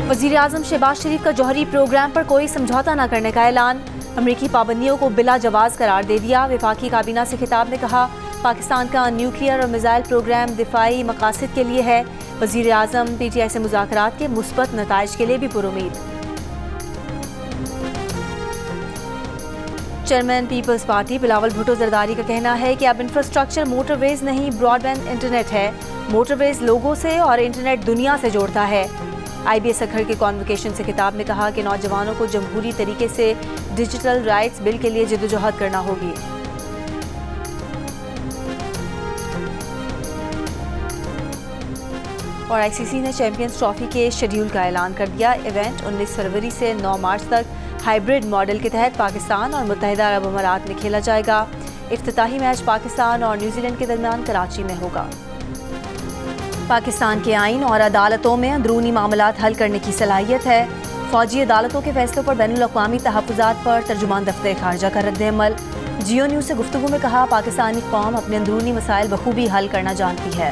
वज़ीर-ए-आज़म शहबाज शरीफ का जौहरी प्रोग्राम पर कोई समझौता न करने का ऐलान। अमरीकी पाबंदियों को बिला जवाज करार दे दिया। वफाकी काबीना से खिताब में कहा, पाकिस्तान का न्यूक्लियर और मिसाइल प्रोग्राम दिफाई मकासद के लिए है। वज़ीर-ए-आज़म PTI से मुज़ाकरात के मुस्बत नताइज के लिए भी पुरुमीद। Chairman people's party Bilawal Bhutto Zardari का कहना है कि अब इंफ्रास्ट्रक्चर मोटरवेज नहीं, ब्रॉडबैंड इंटरनेट है। मोटरवेज लोगों से और इंटरनेट दुनिया से जोड़ता है। IBS अखर के कॉन्वोकेशन से खिताब में कहा कि नौजवानों को जमहूरी तरीके से डिजिटल राइट्स बिल के लिए जद्दोजहद करना होगी। और ICC ने चैंपियंस ट्रॉफी के शेड्यूल का ऐलान कर दिया। इवेंट 19 फरवरी से 9 मार्च तक हाइब्रिड मॉडल के तहत पाकिस्तान और मुत्तहिदा अरब अमारात में खेला जाएगा। इफ्तिताही मैच पाकिस्तान और न्यूजीलैंड के दरमियान कराची में होगा। पाकिस्तान के आइन और अदालतों में अंदरूनी मामलात हल करने की सलाहियत है। फौजी अदालतों के फैसलों पर बैनुल-अक़वामी तहफ़्फ़ुज़ात पर तर्जुमान दफ्तर खारजा का रद्द-ए-अमल। जियो न्यूज़ से गुफ्तगू में कहा, पाकिस्तानी कौम अपने अंदरूनी मसाइल बखूबी हल करना जानती है।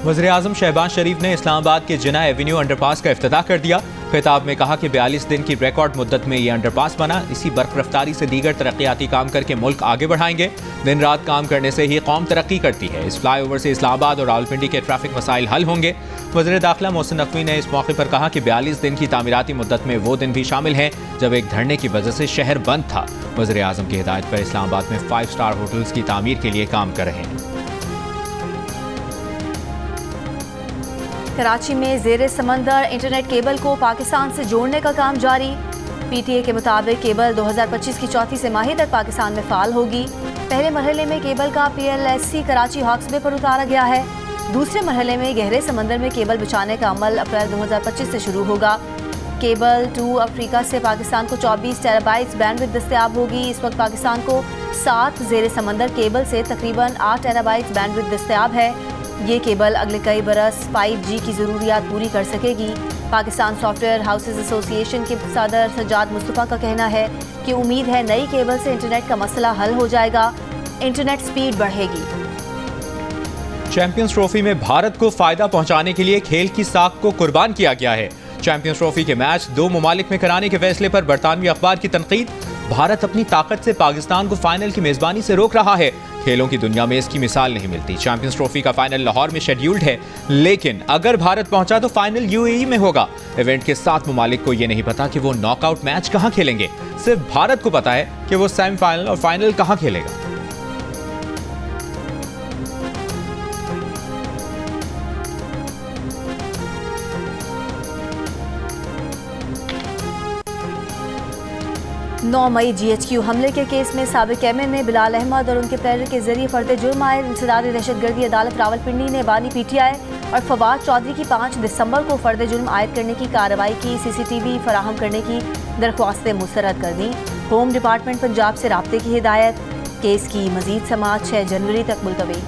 वज़ीर-ए-आज़म शहबाज शरीफ ने इस्लामाबाद के जिना एवेन्यू अंडरपास का इफ्तिताह कर दिया। खिताब में कहा कि 42 दिन की रिकॉर्ड मुद्दत में ये अंडरपास बना। इसी बरक़रफ्तारी से दीगर तरक्याती काम करके मुल्क आगे बढ़ाएंगे। दिन रात काम करने से ही कौम तरक्की करती है। इस फ्लाईओवर से इस्लामाबाद और रावलपिंडी के ट्रैफिक मसाइल हल होंगे। वज़ीर दाखिला मोहसिन नकवी ने इस मौके पर कहा कि 42 दिन की तामीराती मुद्दत में वो दिन भी शामिल हैं जब एक धरने की वजह से शहर बंद था। वज़ीर-ए-आज़म की हिदायत पर इस्लामाबाद में 5 स्टार होटल्स की तामीर के लिए काम कर रहे हैं। कराची में ज़ेरे समंदर इंटरनेट केबल को पाकिस्तान से जोड़ने का काम जारी। PTA के मुताबिक केबल 2025 की चौथी तिमाही तक पाकिस्तान में फ़ाल होगी। पहले मरहले में केबल का PLSC कराची हॉक्सबे पर उतारा गया है। दूसरे मरहले में गहरे समंदर में केबल बिछाने का अमल अप्रैल 2025 से शुरू होगा। केबल 2 अफ्रीका से पाकिस्तान को 24 टेराबाइट्स बैंडविड्थ दस्तयाब होगी। इस वक्त पाकिस्तान को 7 ज़ेरे समंदर केबल से तकरीबन 8 टेराबाइट्स बैंडविड्थ दस्तयाब है। ये केबल अगले कई बरस 5G की ज़रूरियात पूरी कर सकेगी। पाकिस्तान सॉफ्टवेयर हाउसेज एसोसिएशन के सदर सज्जाद मुस्तफ़ा का कहना है कि उम्मीद है नई केबल से इंटरनेट का मसला हल हो जाएगा, इंटरनेट स्पीड बढ़ेगी। चैंपियंस ट्रॉफी में भारत को फायदा पहुंचाने के लिए खेल की साख को कुर्बान किया गया है। चैंपियंस ट्रॉफी के मैच 2 ममालिक में कराने के फैसले पर बरतानवी अखबार की तनकीद। भारत अपनी ताकत से पाकिस्तान को फाइनल की मेजबानी से रोक रहा है। खेलों की दुनिया में इसकी मिसाल नहीं मिलती। चैंपियंस ट्रॉफी का फाइनल लाहौर में शेड्यूल्ड है, लेकिन अगर भारत पहुंचा तो फाइनल UAE में होगा। इवेंट के 7 ममालिक को यह नहीं पता कि वो नॉकआउट मैच कहां खेलेंगे। सिर्फ भारत को पता है कि वो सेमीफाइनल और फाइनल कहां खेलेगा। नौ मई GHQ हमले के केस में साबिक एमएन ने बिलाल अहमद और उनके प्लेयर के जरिए फर्द जुर्म आए। इंसदाद दहशतगर्दी अदालत रावलपिंडी ने बानी PTI और फवाद चौधरी की 5 दिसंबर को फर्द जुर्म आयद करने की कार्रवाई की। CCTV फराहम करने की दरख्वास्तें मुस्तरद कर दी। होम डिपार्टमेंट पंजाब से राब्ते की हिदायत। केस की मजीद समाअत 6 जनवरी तक मुलतवी।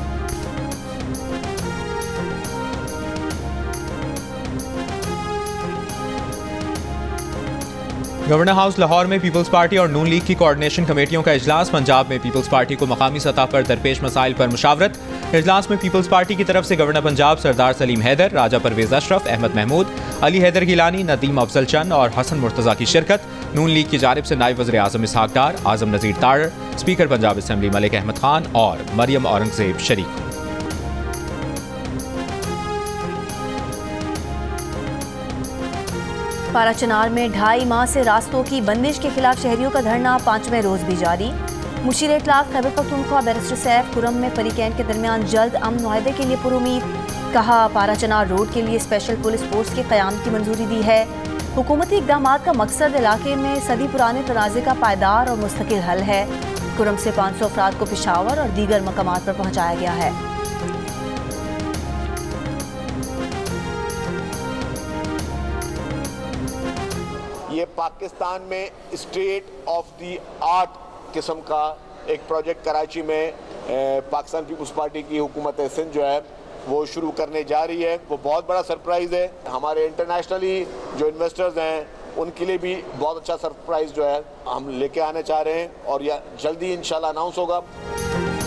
गवर्नर हाउस लाहौर में पीपल्स पार्टी और नून लीग की कोऑर्डिनेशन कमेटियों का इजलास। पंजाब में पीपल्स पार्टी को मकामी सतह पर दरपेश मसाइल पर मुशावरत। इजलास में पीपल्स पार्टी की तरफ से गवर्नर पंजाब सरदार सलीम हैदर, राजा परवेज अशरफ, अहमद महमूद, अली हैदर गिलानी, नदीम अफजल चंद और हसन मुर्तज़ा की शिरकत। नून लीग की जानिब से नायब वज़ीर आज़म इसहाक डार, आज़म नज़ीर तारर, स्पीकर पंजाब असम्बली मलिक अहमद खान और मरियम औरंगज़ेब शरीक। पाराचनार में 2.5 माह से रास्तों की बंदिश के खिलाफ शहरियों का धरना 5वें रोज भी जारी। मुशीर इत्तलाफ खैबर पख्तूनख्वा बैरिस्टर सैफ खुरम में फरीकैन के दरमियान जल्द अमन मुआहदे के लिए पुरुमीद। कहा, पाराचनार रोड के लिए स्पेशल पुलिस फोर्स के क़याम की मंजूरी दी है। हुकूमती इक़दाम का मकसद इलाके में सदी पुराने तनाज़े का पायदार और मुस्तकिल हल है। खुरम से 500 अफराद को पेशावर और दीगर मकामात पर पहुँचाया गया है। ये पाकिस्तान में स्टेट ऑफ द आर्ट किस्म का एक प्रोजेक्ट कराची में पाकिस्तान पीपल्स पार्टी की हुकूमत सिंध जो है वो शुरू करने जा रही है। वो बहुत बड़ा सरप्राइज़ है। हमारे इंटरनेशनली जो इन्वेस्टर्स हैं उनके लिए भी बहुत अच्छा सरप्राइज़ जो है हम लेके आने चाह रहे हैं और यह जल्दी इंशाल्लाह अनाउंस होगा।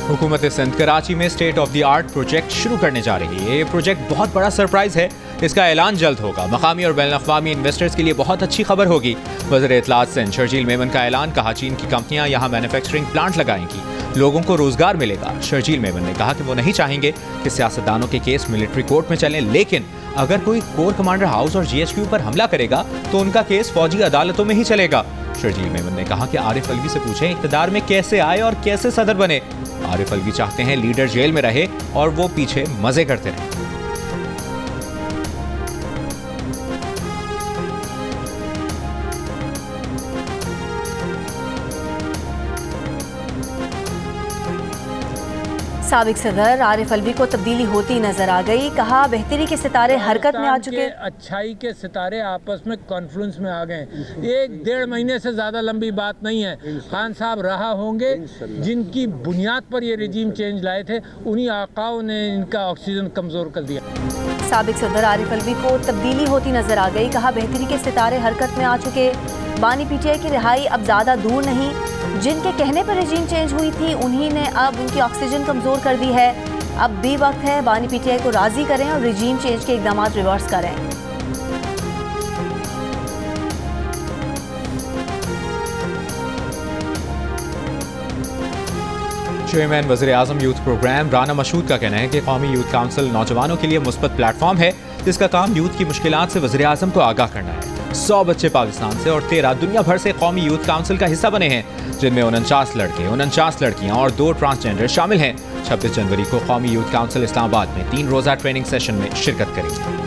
हुकूमत सिंध कराची में state of the art project शुरू करने जा रही है। ये प्रोजेक्ट बहुत बड़ा सरप्राइज है। इसका ऐलान जल्द होगा। मकामी और बैनुल-अक़वामी इन्वेस्टर्स के लिए बहुत अच्छी खबर होगी। वज़ीर इत्तलात सिंध शर्जील मेमन का ऐलान, कहा चीन की कंपनियां यहाँ मैन्युफैक्चरिंग प्लांट लगाएंगी, लोगों को रोजगार मिलेगा। शर्जील मेमन ने कहा कि वो नहीं चाहेंगे कि सियासतदानों के केस मिलिट्री कोर्ट में चलें, लेकिन अगर कोई कोर कमांडर हाउस और GHQ पर हमला करेगा तो उनका केस फौजी अदालतों में ही चलेगा। शर्जील मेमन ने कहा कि आरिफ अलवी से पूछें इक़्तिदार में कैसे आए और कैसे सदर बने। आरिफ अलवी चाहते हैं लीडर जेल में रहे और वो पीछे मजे करते रहे। साबिक सदर आरिफ अलवी को तब्दीली होती नजर आ गई। कहा बेहतरी के सितारे हरकत में आ चुके, अच्छाई के सितारे आपस में कॉन्फ्लुएंस में आ गए। 1-1.5 महीने से ज़्यादा लंबी बात नहीं है। खान साहब रहा होंगे जिनकी बुनियाद पर ये रिजीम चेंज लाए थे, उन्हीं आकाओं ने इनका ऑक्सीजन कमज़ोर कर दिया। साबिक सदर आरिफ अलवी को तब्दीली होती नजर आ गई। कहा बेहतरी के सितारे हरकत में आ चुके, बानी PTI की रिहाई अब ज़्यादा दूर नहीं। जिनके कहने पर रजीम चेंज हुई थी उन्हीं ने अब उनकी ऑक्सीजन कमज़ोर कर दी है। अब भी वक्त है बानी PTI को राज़ी करें और रजीम चेंज के इक़दाम रिवर्स करें। चेयरमैन वज़ीर आज़म यूथ प्रोग्राम राना मशहूद का कहना है कि कौमी यूथ काउंसिल नौजवानों के लिए मुस्बत प्लेटफॉर्म है, जिसका काम यूथ की मुश्किलात से वज़ीर आज़म को आगाह करना है। 100 बच्चे पाकिस्तान से और 13 दुनिया भर से कौमी यूथ काउंसिल का हिस्सा बने हैं, जिनमें 49 लड़के, 49 लड़कियां और 2 ट्रांसजेंडर शामिल हैं। 26 जनवरी को कौमी यूथ काउंसिल इस्लामाबाद में 3 रोज़ा ट्रेनिंग सेशन में शिरकत करेंगे।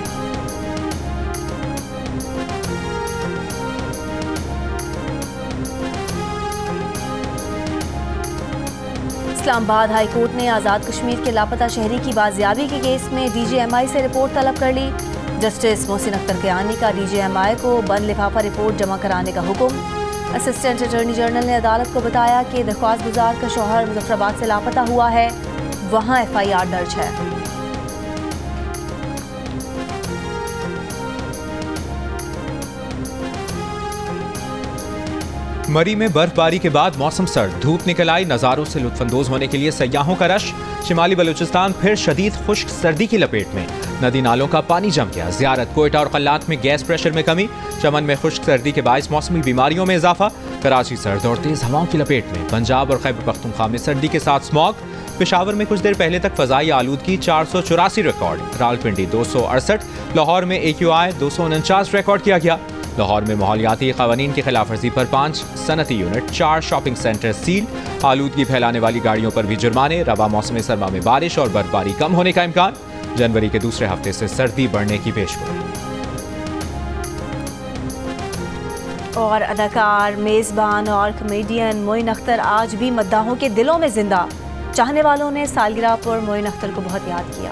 इस्लामाबाद हाई कोर्ट ने आज़ाद कश्मीर के लापता शहरी की बाजियाबी के केस में DGMI से रिपोर्ट तलब कर ली। जस्टिस मोहसिन अख्तर कियानी का DGMI को बंद लिफाफा रिपोर्ट जमा कराने का हुक्म। असिस्टेंट अटॉर्नी जनरल ने अदालत को बताया कि दरख्वास्त गुजार का शौहर मुजफ्फराबाद से लापता हुआ है, वहाँ FIR दर्ज है। मरी में बर्फबारी के बाद मौसम सर्द, धूप निकल आई। नज़ारों से लुत्फानंदोज होने के लिए सयाहों का रश। शिमाली बलूचिस्तान फिर शदीद खुश्क सर्दी की लपेट में, नदी नालों का पानी जम गया। ज़ियारत, कोयटा और कल्लात में गैस प्रेशर में कमी। चमन में खुश्क सर्दी के बायस मौसमी बीमारियों में इजाफा। कराची सर्द और तेज हवाओं की लपेट में। पंजाब और खैबर पख्तूनख्वा में सर्दी के साथ स्मॉग। पेशावर में कुछ देर पहले तक फजाई आलूदगी 484 रिकॉर्ड। रावलपिंडी 268, लाहौर में AQI 249 रिकॉर्ड किया गया। लाहौर में माहौलियाती क़वानीन की खिलाफवर्जी पर 5 सनती यूनिट, 4 शॉपिंग सेंटर सील। आलूदगी फैलाने वाली गाड़ियों पर भी जुर्माने। रवा मौसम सरमा में बारिश और बर्फबारी कम होने का इम्कान। जनवरी के दूसरे हफ्ते से सर्दी बढ़ने की पेशगोई। और अदाकार, मेज़बान और कॉमेडियन मोइन अख्तर आज भी मद्दाहों के दिलों में जिंदा। चाहने वालों ने सालगिरह पर मोइन अख्तर को बहुत याद किया।